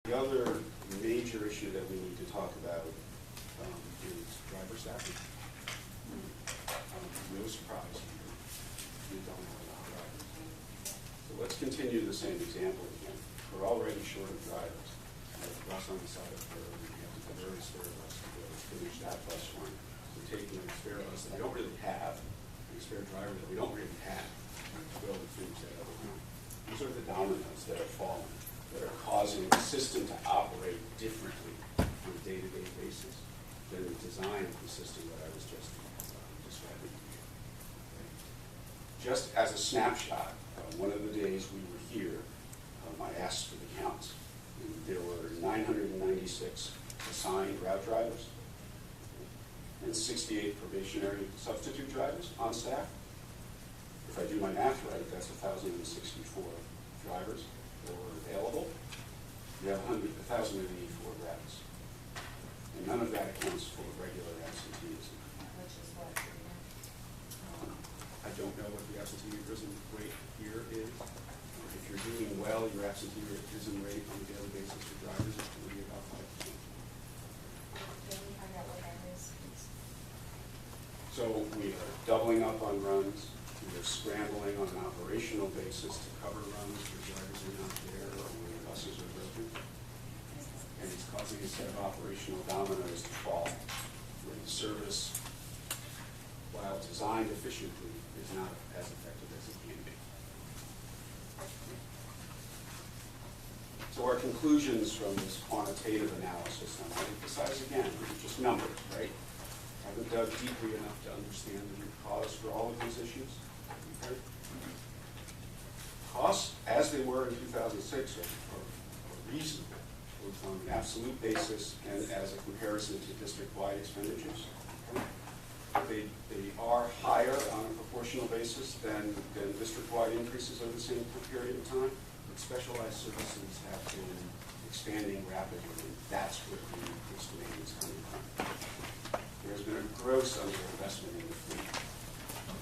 The other major issue that we need to talk about is driver staffing. No surprise here, we don't have enough drivers. So let's continue the same example again. We're already short of drivers. We have a bus on the side of the road, and we have to convert a spare bus to go finish that bus run. We're taking a spare bus that we don't really have, and a spare driver that we don't really have, to go and finish that other run. These are the dominoes that are falling, that are causing the system to operate differently on a day-to-day basis than the design of the system that I was just describing to you. Okay. Just as a snapshot, one of the days we were here, I asked for the counts. And there were 996 assigned route drivers and 68 probationary substitute drivers on staff. If I do my math right, that's 1,064 drivers that were available. You have 1,084 routes. And none of that accounts for regular absenteeism. Which is what? I don't know what the absenteeism rate here is. If you're doing well, your absenteeism rate on a daily basis for drivers is going to be about 5%. Can we find out what that is? So we are doubling up on runs. We are scrambling on an operational basis to cover runs where drivers are not there or when the buses are broken. And it's causing a set of operational dominoes to fall where the service, while designed efficiently, is not as effective as it can be. So our conclusions from this quantitative analysis, and I emphasize again, these are just numbers, right? Haven't dug deeply enough to understand the root cause for all of these issues. Okay. Costs, as they were in 2006, are reasonable, both on an absolute basis and as a comparison to district-wide expenditures. Okay. They are higher on a proportional basis than district-wide increases over the same period of time. Specialized services have been expanding rapidly, and that's where the increased demand is coming from. There's been a gross underinvestment in the fleet.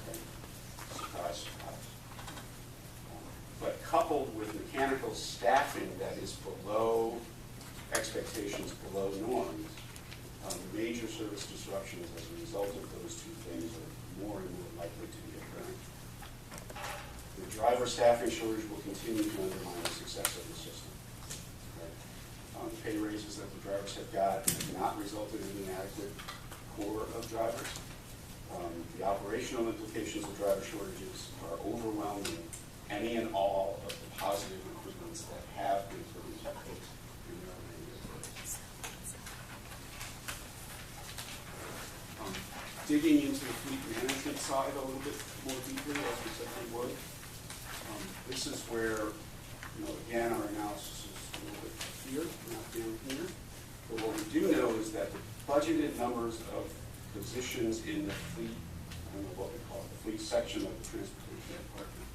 Okay. Surprise, surprise. But coupled with mechanical staffing that is below expectations, below norms, major service disruptions as a result of those two things are more and more likely to be occurring. The driver staffing shortage will continue to undermine the success of the system. Okay. The pay raises that the drivers have got have not resulted in an adequate core of drivers. The operational implications of driver shortages are overwhelming any and all of the positive improvements that have been put into place in their own areas. Digging into the fleet management side a little bit more deeply, as we said we would. This is where, again, our analysis is a little bit here, not down here. But what we do know is that the budgeted numbers of positions in the fleet, I don't know what we call it, the fleet section of the transportation department,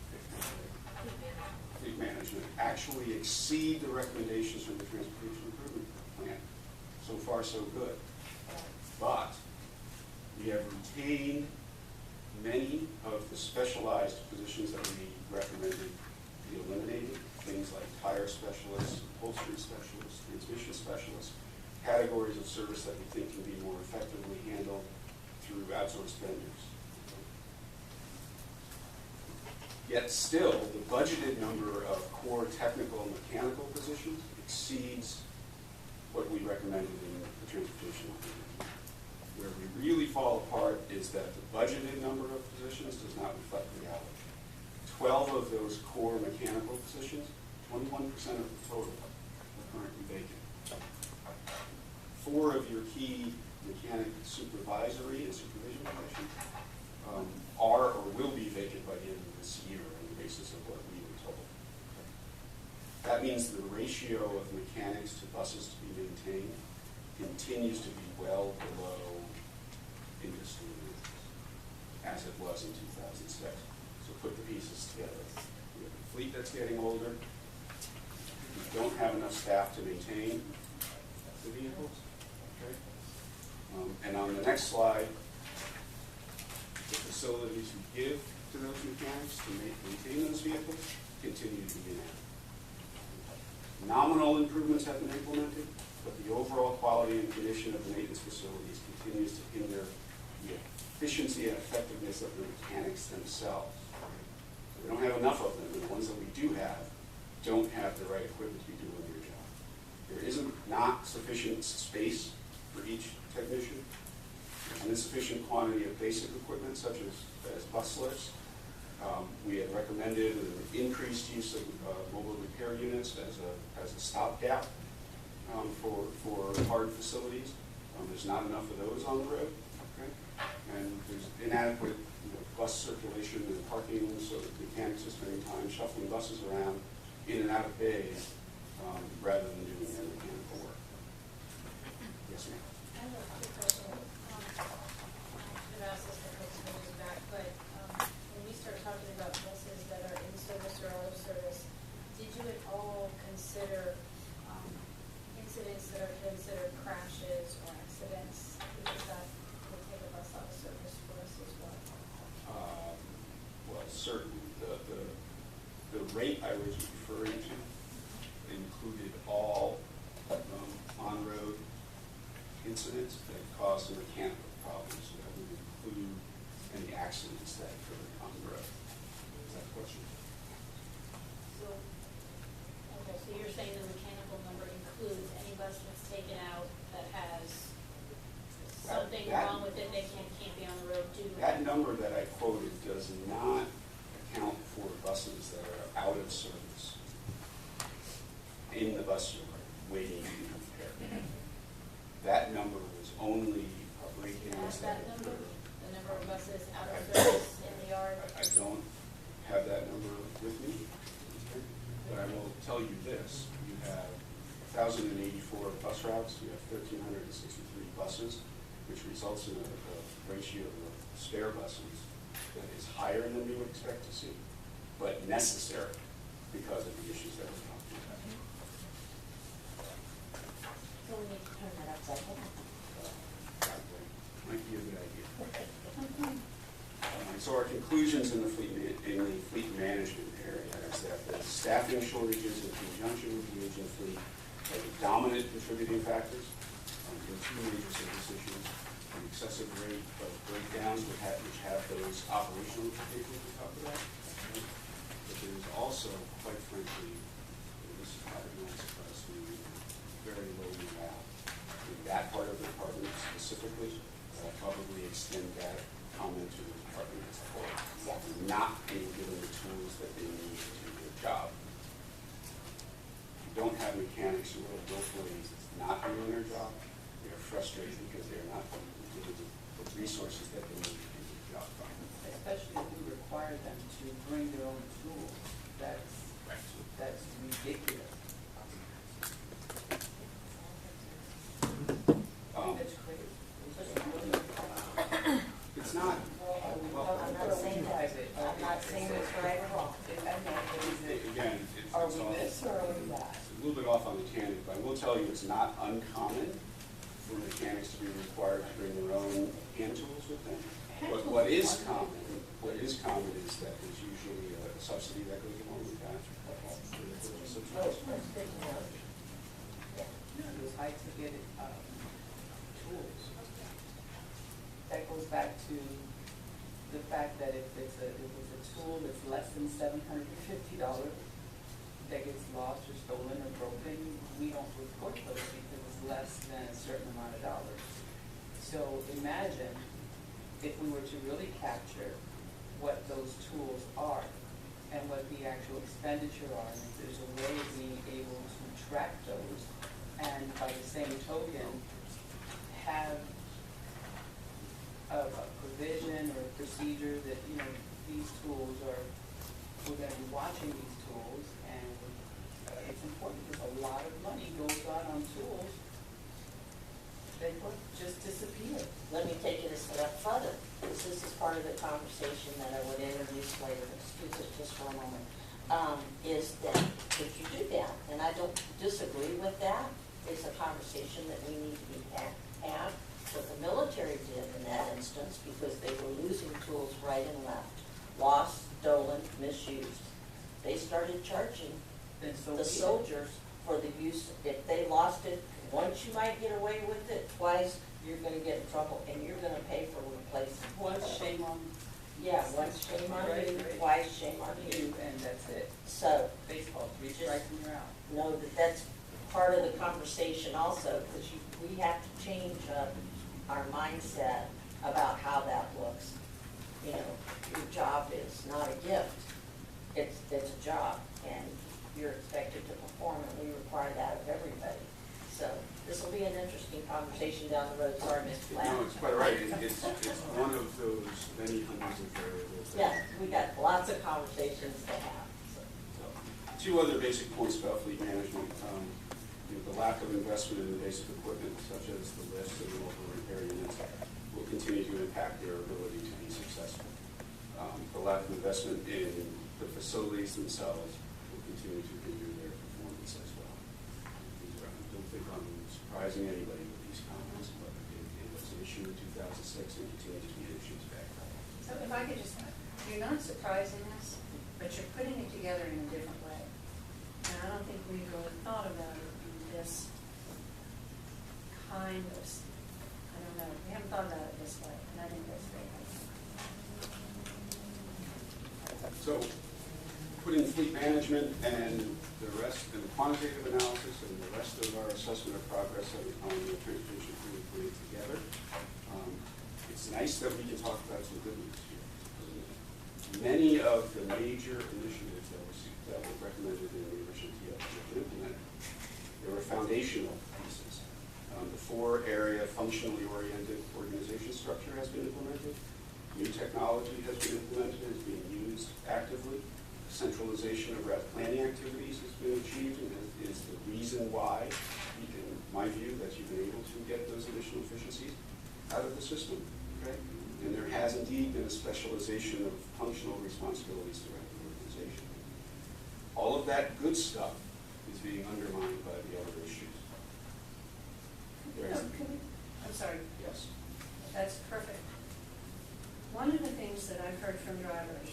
fleet management, actually exceed the recommendations from the Transportation Improvement Plan. So far, so good. But we have retained many of the specialized positions that we recommended be eliminated, things like tire specialists, upholstery specialists, transmission specialists, categories of service that we think can be more effectively handled through outsourced vendors. Yet still, the budgeted number of core technical and mechanical positions exceeds what we recommended in the Transportation Improvement Plan. Where we really fall apart is that the budgeted number of positions does not reflect reality. 12 of those core mechanical positions, 21% of the total, are currently vacant. 4 of your key mechanic supervisory and supervision positions are or will be vacant by the end of this year on the basis of what we were told. That means the ratio of mechanics to buses to be maintained continues to be well below industry as it was in 2006. So put the pieces together. We have a fleet that's getting older. We don't have enough staff to maintain the vehicles. Okay. And on the next slide, the facilities we give to those mechanics to maintain those vehicles continue to be inadequate. Nominal improvements have been implemented, but the overall quality and condition of the maintenance facilities continues to hinder the efficiency and effectiveness of the mechanics themselves. So we don't have enough of them, and the ones that we do have don't have the right equipment to be doing their job. There isn't not sufficient space for each technician. There's an insufficient quantity of basic equipment such as bus lifts. We have recommended an increased use of mobile repair units as a stopgap for hard facilities. There's not enough of those on the road, okay? And there's inadequate bus circulation and parking, so that mechanics are spending time shuffling buses around in and out of bays rather than doing their mechanical work. Yes, ma'am. I have a quick question. I've asked this a couple of years back, but when we start talking about buses that are in service or out of service, did you at all consider incidents that are considered crashes or accidents? Because that would take a bus out of service for us as well. Well, certainly. The rate I was referring to included all on-road incidents that caused mechanical problems. So that would include any accidents that occurred on the road. Is that the question? So, okay, so you're saying the mechanical number includes any bus that's taken out that has something wrong with it, they can't be on the road due to That number that I quoted does not account for buses that are out of service in the bus yard waiting to be repaired. That number was only breakdowns that number, occurred. the number of buses out of service in the yard? I don't have that number with me, but I will tell you this. You have 1,084 bus routes, you have 1,363 buses, which results in a ratio of spare buses that is higher than we would expect to see, but necessary because of the issues that we're talking about. So we need to turn that upside down. Might be a good idea. So our conclusions in the fleet management area is that the staffing shortages in conjunction with the aging fleet are the dominant contributing factors in two major service issues: the excessive rate of breakdowns which have those operational implications we talked about. But there is also, quite frankly, and this is probably not a surprise to you, very low morale in that part of the department specifically. I'll probably extend that comment to the department as a whole. They're not being given the tools that they need to do their job. If you don't have mechanics who are willfully not doing their job, they are frustrated because they are not being given the resources that they need to do their job properly. Especially if we require them to bring their own tools. That's ridiculous. That's crazy. It's not. I'm not saying that. I'm not saying it's right or wrong. Again, Are it's we all, this or are we that? it's a little bit off on the tangent, but I will tell you it's not uncommon for mechanics to be required to bring their own hand tools with them. But what is common is that there's usually a subsidy that goes along with that. Those high-ticket tools. That goes back to the fact that if it's a tool that's less than $750 that gets lost or stolen or broken, we don't report those because it's less than a certain amount of dollars. So imagine if we were to really capture what those tools are and what the actual expenditure are, and if there's a way of being able to track those, and by the same token, have a provision or a procedure that, these tools are, we're going to be watching these tools, and it's important because a lot of money goes on tools that just disappear. Let me take it a step further, because this is part of the conversation that I would introduce later, excuse us just for a moment, is that if you do that, and I don't disagree with that, it's a conversation that we need to be had. What the military did in that instance, because they were losing tools right and left, lost, stolen, misused, they started charging the soldiers for the use. If they lost it, once you might get away with it, twice, you're gonna get in trouble, and you're gonna pay for replacement. Once, shame on Yeah, once shame on Right, you, right. twice shame on you. you, and that's it. So, Baseball, 3 Just- strikes and you're out. know that that's part of the conversation also, because we have to change our mindset about how that looks. You know, your job is not a gift, it's a job, and you're expected to perform, and we require that of everybody. So, this will be an interesting conversation down the road. Sorry, Mr. Black. No, it's quite right. It's one of those many hundreds of variables. Yeah, we got lots of conversations to have, so. So, two other basic points about fleet management. The lack of investment in the basic equipment, such as the lifts and the local repair units, will continue to impact their ability to be successful. The lack of investment in the facilities themselves will continue to hinder their performance as well. I don't think I'm surprising anybody with these comments, but it was an issue in 2006 and continues to be issues back then. So if I could just, you're not surprising us, but you're putting it together in a different way. And I don't think we've really thought about it in this kind of, I don't know, we haven't thought about it this way, and I think that's great. So, putting fleet management and the rest, and the quantitative analysis and the rest of our assessment of progress on the transportation fleet plan together, it's nice that we can talk about some good news here. Many of the major initiatives that were recommended in the original TLP have been implemented. There were foundational pieces. The 4-area functionally oriented organization structure has been implemented. New technology has been implemented, is being used actively. Centralization of route planning activities has been achieved and is the reason why, in my view, that you've been able to get those additional efficiencies out of the system. Okay? And there has indeed been a specialization of functional responsibilities throughout the organization. All of that good stuff is being undermined by the other issues. I'm sorry, Yes. that's perfect. One of the things that I've heard from drivers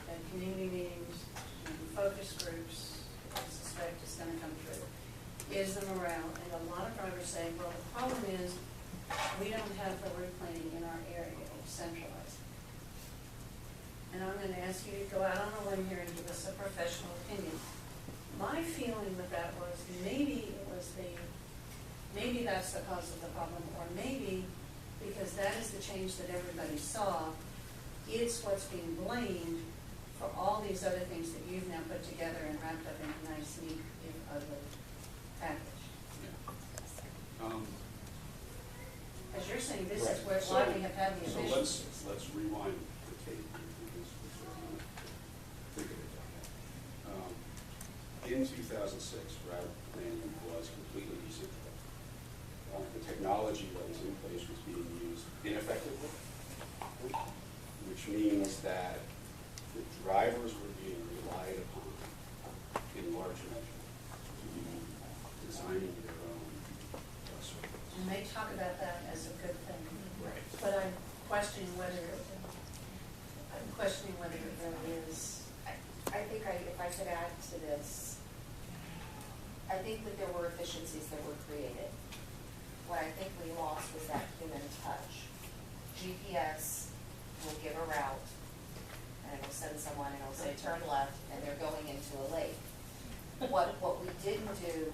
at community meetings and focus groups, I suspect is going to come through, is the morale. And a lot of drivers say, well, the problem is we don't have the route planning in our area, it's centralized. And I'm going to ask you to go out on a limb here and give us a professional opinion. My feeling with that was maybe that's the cause of the problem, or maybe because that is the change that everybody saw, it's what's being blamed for all these other things that you've now put together and wrapped up in a nice, neat, if ugly package. Yeah. As you're saying, this Right. is where So- why we have had the So efficiencies. let's rewind the tape because for a moment, think of it that way. In 2006, route planning was completely decentralized. The technology that was in place was being used ineffectively, which means that the drivers were being relied upon in large measure to be designing their own service. And they talk about that as a good thing. Right. But I'm questioning whether it really is. I think if I could add to this, I think that there were efficiencies that were created. What I think we lost was that human touch. GPS will give a route, and it'll send someone, and it'll say turn left, and they're going into a lake. What we didn't do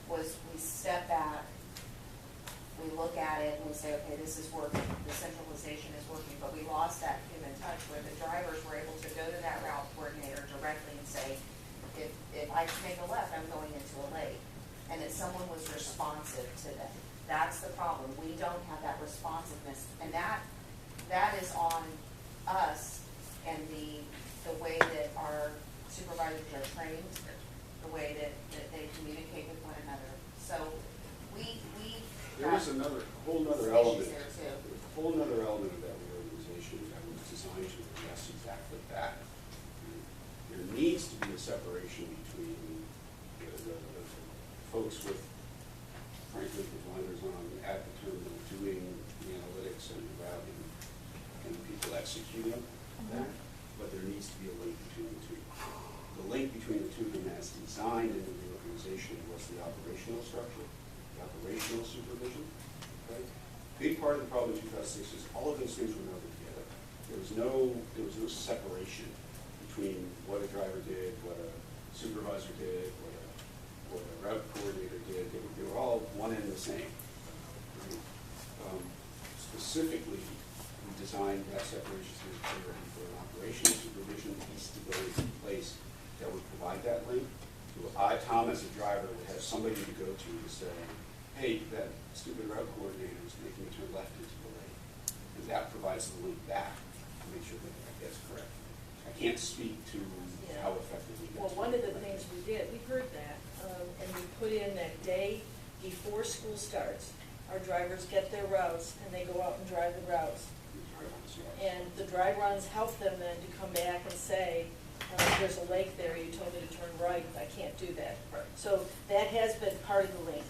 was we step back, we look at it, and we say, okay, this is working, the centralization is working, but we lost that human touch where the drivers were able to go to that route coordinator directly and say, if I make a left, I'm going into a lake, and that someone was responsive to them. That's the problem. We don't have that responsiveness, and that is on us and the way that our supervisors are trained, the way that they communicate with one another. So we There was whole nother issues element. there too. There was a whole nother element of that reorganization that was designed to address exactly that. There needs to be a separation between the folks with, frankly, the blinders on at the terminal doing the analytics and the routing and the people executing that, but there needs to be a link between the two. The link between the two of them as designed in the reorganization was the organizational structure, the operational supervision, okay? Big part of the problem in 2006 is all of those things were melded together. There was no separation between what a driver did, what a supervisor did, what a route coordinator did. They were all one and the same. Right? Specifically, we designed that separation to be clear and for an operational supervision piece to go into place that would provide that link. So Tom, as a driver, would have somebody to go to say, hey, that stupid route coordinator is making me turn left into the lane. And that provides the link back to make sure that that's correct. I can't speak to how effectively that's Well, one of the things we did, we heard that, and we put in that day before school starts, our drivers get their routes and they go out and drive the routes. And the dry runs help them then to come back and say, there's a lake there, you told me to turn right, I can't do that. Right. So that has been part of the link.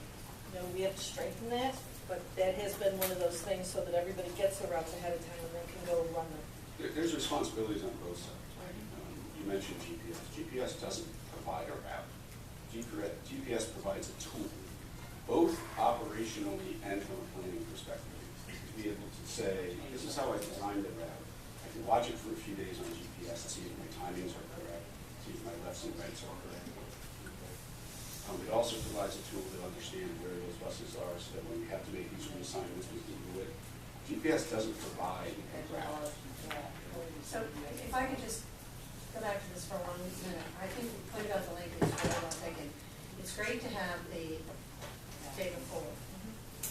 You know, we have to strengthen that, but that has been one of those things so that everybody gets their routes ahead of time and then can go and run them. There's responsibilities on both sides. You mentioned GPS. GPS doesn't provide a route. GPS provides a tool, both operationally and from a planning perspective, to be able to say, this is how I designed the route. I can watch it for a few days on GPS and see if my timings are correct, see if my lefts and rights are correct. It also provides a tool to understand where those buses are so that when we have to make these reassignments, we can do it. GPS doesn't provide a route. So if I could just go back to this for 1 minute. I think the point about the link is very well taken. It's great to have the day before.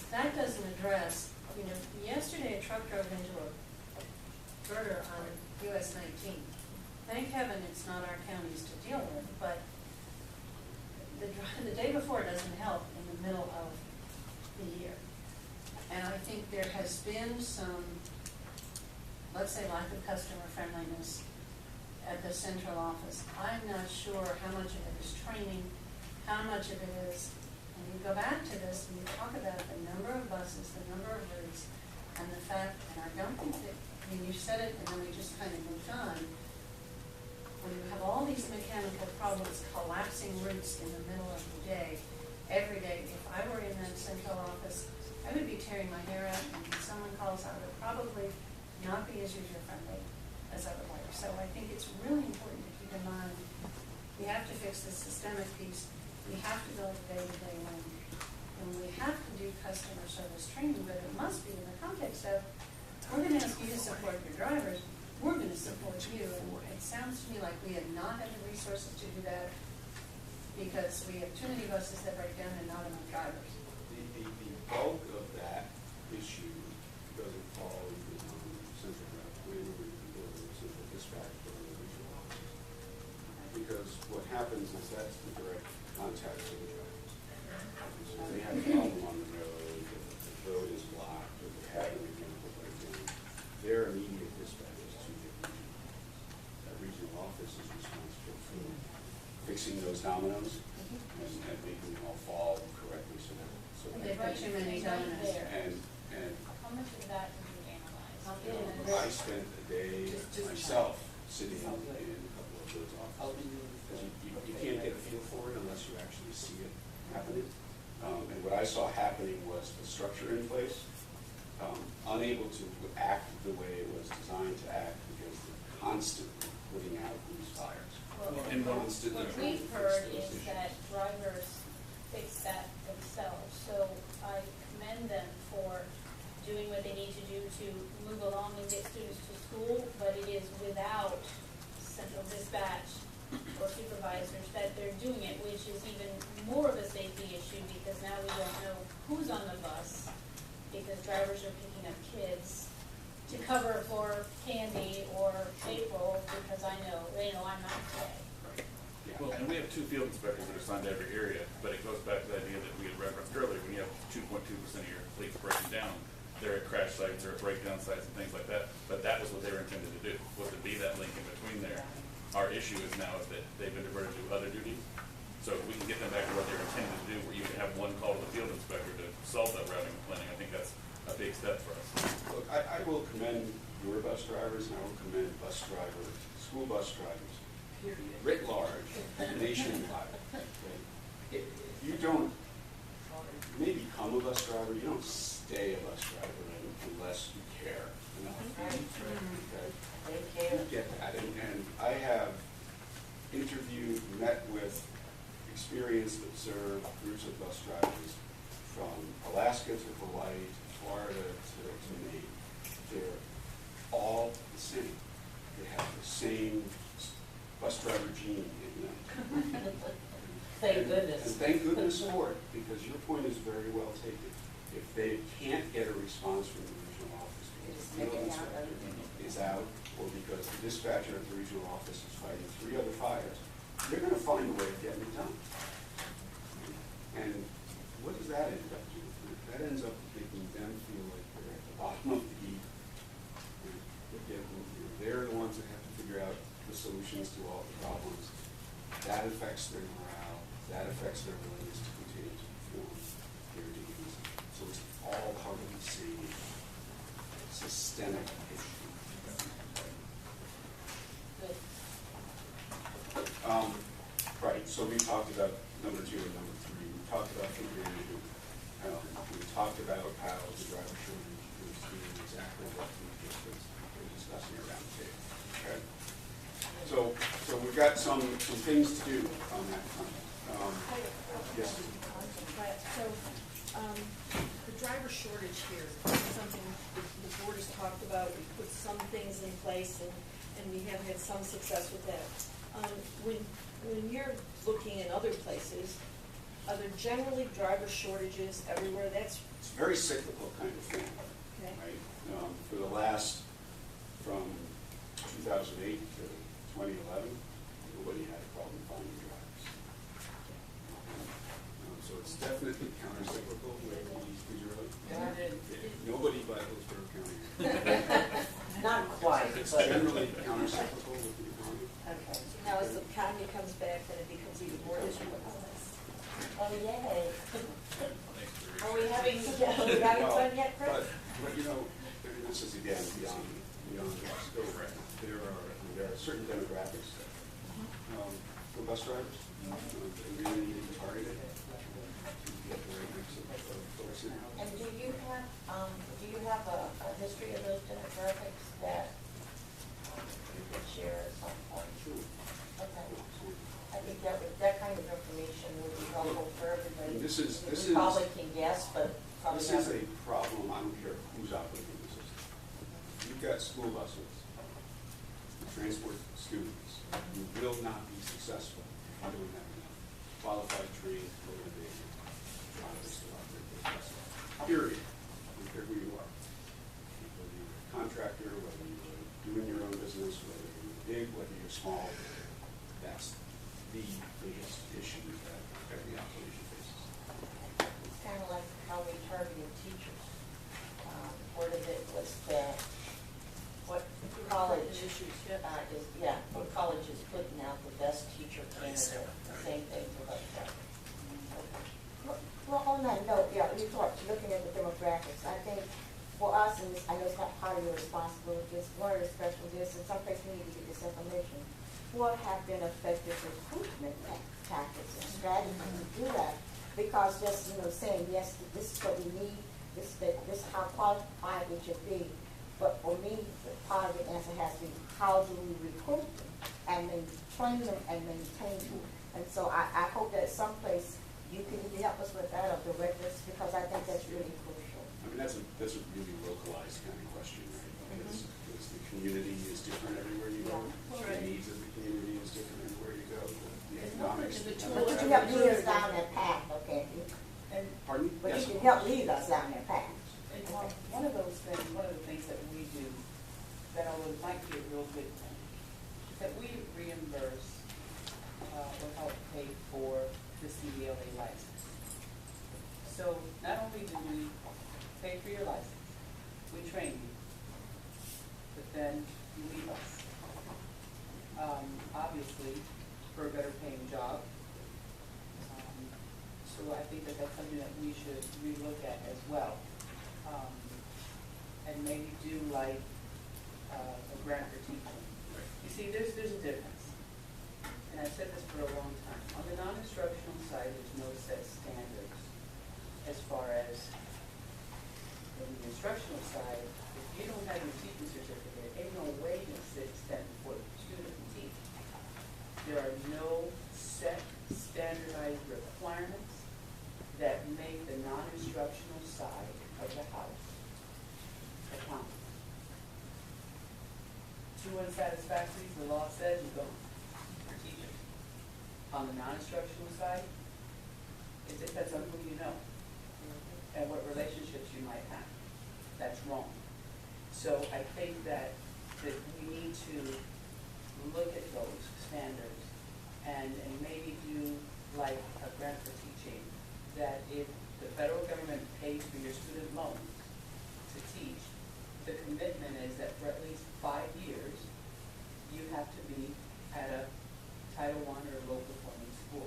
That doesn't address, you know, yesterday a truck drove into a girder on US 19. Thank heaven it's not our counties to deal with, but the day before doesn't help in the middle of the year. And I think there has been some, let's say, lack of customer friendliness at the central office. I'm not sure how much of it is training, how much of it is, and you go back to this and you talk about the number of buses, the number of routes, and the fact, and I don't think that, I mean, you said it and then we just kind of moved on. When you have all these mechanical problems collapsing routes in the middle of the day, every day, if I were in that central office, I would be tearing my hair out, and when someone calls, I would probably not be as user-friendly as I would like. So I think it's really important to keep in mind, we have to fix the systemic piece, we have to build a day-to-day link, and we have to do customer service training, but it must be in the context of, we're going to ask you to support your drivers, we're going to support you, and it sounds to me like we have not had the resources to do that because we have too many buses that break down and not enough drivers. The bulk of that issue doesn't fall into central route planning or central dispatch or the regional offices. Because what happens is that's the direct contact with the drivers. So they have a problem on the road, if the road is blocked, or they're having a mechanical breakdown, their immediate dispatch is to the regional office. That regional office is responsible for fixing those dominoes and making them all fall correctly so that They've got too many dominoes. and How much of that did you analyze? I spent a day myself sitting in a couple of those offices. Because you can't get a feel for it unless you actually see it happening. And what I saw happening was the structure in place, unable to act the way it was designed to act because they're constantly putting out these fires. Well, And constantly what trying we've to fix heard those is issues. that drivers fix that themselves, so I commend them for doing what they need to do to move along and get students to school, but it is without central dispatch or supervisors that they're doing it, which is even more of a safety issue because now we don't know who's on the bus because drivers are picking up kids to cover for Candy or April because they know I'm not today. Yeah. Well, and we have 2 field inspectors that are assigned to every area, but it goes back to the idea that we had referenced earlier, when you have 2.2% of your fleet breaking down, they're at crash sites or at breakdown sites and things like that, but that was what they were intended to do, was to be that link in between there. Our issue is now is that they've been diverted to other duties, so if we can get them back to what they're intended to do, where you can have one call to the field inspector to solve that routing and planning, I think that's a big step for us. Look, I will commend your bus drivers and I will commend school bus drivers, writ large, nationwide. Okay? You don't a bus driver, you don't stay a bus driver unless you care enough. Right. Okay? They care. You get that, and I have interviewed, met with, experienced, observed groups of bus drivers from Alaska to Hawaii to Florida to Maine. They're all the same. They have the same bus driver gene in them. Thank goodness. And thank goodness for it, because your point is very well taken. If they can't get a response from the regional office because the field inspector is out, or because the dispatcher at the regional office is fighting 3 other fires, they're going to find a way of getting it done. And what does that end up doing? That ends up making them feel like they're at the bottom of the heap. They're the ones that have to figure out the solutions to all the problems. That affects their morale. That affects their willingness to continue to perform their duties. So it's all part of the same systemic issue. Right, so we talked about number 2 and number 3. We talked about the management. We talked about how the driver shortage is doing exactly what we've just been discussing around the table. Okay? So we've got some things to do on that front. Yes. So, the driver shortage here is something the board has talked about. We put some things in place, and we have had some success with that. When you're looking in other places, are there generally driver shortages everywhere? It's a very cyclical kind of thing, Okay. right? For the last, from 2008 to 2011, nobody had a problem finding drivers. So it's definitely counter-cyclical. Nobody but Hillsborough County. Not quite, It's but, generally counter-cyclical with the economy. okay. Now, as the economy comes back, then it becomes even more difficult. Oh, yay. Are Are we having fun yet, Chris? But you know, this is again beyond our scope. There are certain demographics for bus drivers that really need to be targeted to get the right mix of folks in. And do you have a history of those demographics that you could share at some point? Sure. Okay. I think that kind of information would be helpful for everybody. And this is- We probably can guess, but probably This not. is a problem, I don't care who's operating the system. You've got school buses that transport students. You will not be successful if you don't have enough qualified, trained, motivated drivers to operate those buses. Period. I don't care who you are. Whether you're a contractor, whether you're doing your own business, whether you're big, whether you're small, that's the biggest issue that every operation faces. It's kind of like how we targeted teachers. What college Issues, what college is putting out the best teacher candidate, the same thing for bus drivers. Well, on that note, you talked, looking at the demographics, I think for us, and I know it's not part of your responsibilities, one of the special is, in some places we need to get this information, what have been effective recruitment tactics and strategies to do that? Because just, saying, yes, this is what we need, this is how qualified we should be. But for me, the part of the answer has to be, how do we recruit them and then train them and maintain them? And so I hope that someplace you can either help us with that or direct us, because I think that's really crucial. I mean, that's a really localized kind of question, right? Because the community is different everywhere you go. The needs of the community is different everywhere you go. The economics. And the the tool- But you help lead us down that path, okay? Pardon me? But Yes. you can help lead us down that path. And one of the things that we do that might be a real good thing, is that we reimburse or help pay for the CDLA license. So not only do we pay for your license, we train you, but then you leave us. Obviously, for a better paying job. So I think that that's something that we should relook at as well. And maybe do like a grant for teaching. You see, there's a difference. And I've said this for a long time. On the non-instructional side, there's no set standards as far as the instructional side, if you don't have your teaching certificate, ain't no way you sit stand before the student and teach. There are no set standardized requirements that make the non-instructional side of the house account. Two unsatisfactories, the law says you go for teachers. On the non-instructional side, it depends on who you know and what relationships you might have. That's wrong. So I think that we need to look at those standards and maybe do like a grant for teaching, that if the federal government pays for your student loans to teach, the commitment is that for at least 5 years, you have to be at a Title I or low performing school.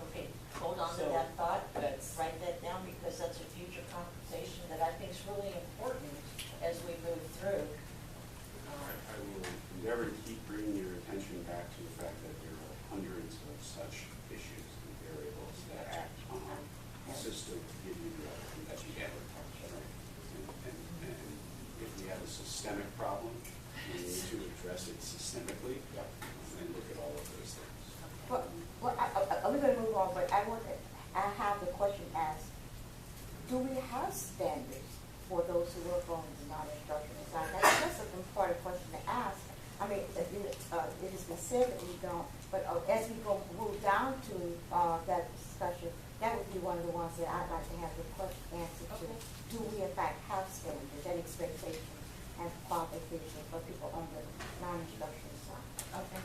Okay, hold on to So, that thought, that's- write that down, because that's a future conversation that I think is really important as we move through. I will endeavor to keep bringing your attention back to the fact that there are hundreds of such issues and variables that act on the system to give you that you get. And if we have a systemic problem, we need to address it systemically and look at all of those things. We're going to move on, but I have the question asked, do we have standards for those who work on the non-instructional side? That's an important question to ask. I mean, it has been said that we don't, but as we move down to that discussion, that would be one of the ones that I'd like to have the question answered to. Okay. Do we in fact have standards and expectations and qualifications for people on the non-instructional side? Okay.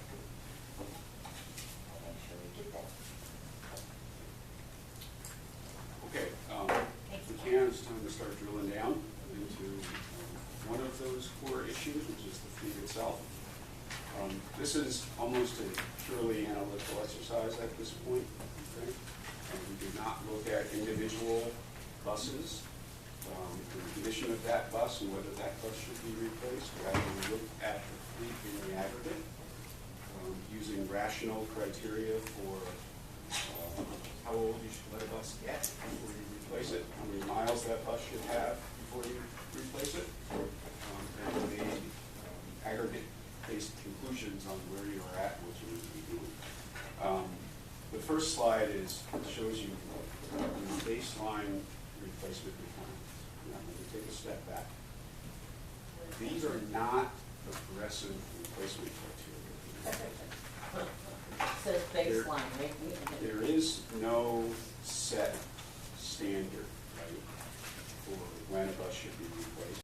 I'll make sure we get that. Okay, if we can, it's time to start drilling down into one of those core issues, which is the fleet itself. This is almost a purely analytical exercise at this point. Okay? We did not look at individual buses, the condition of that bus and whether that bus should be replaced. Rather, we looked at the fleet in the aggregate, using rational criteria for how old you should let a bus get before you replace it, how many miles that bus should have before you replace it, and made aggregate-based conclusions on where you are at and what you need to be doing. The first slide shows you the baseline replacement requirements. Now, let me take a step back. These are not aggressive replacement criteria. So it's baseline, right? There is no set standard, right, for when a bus should be replaced.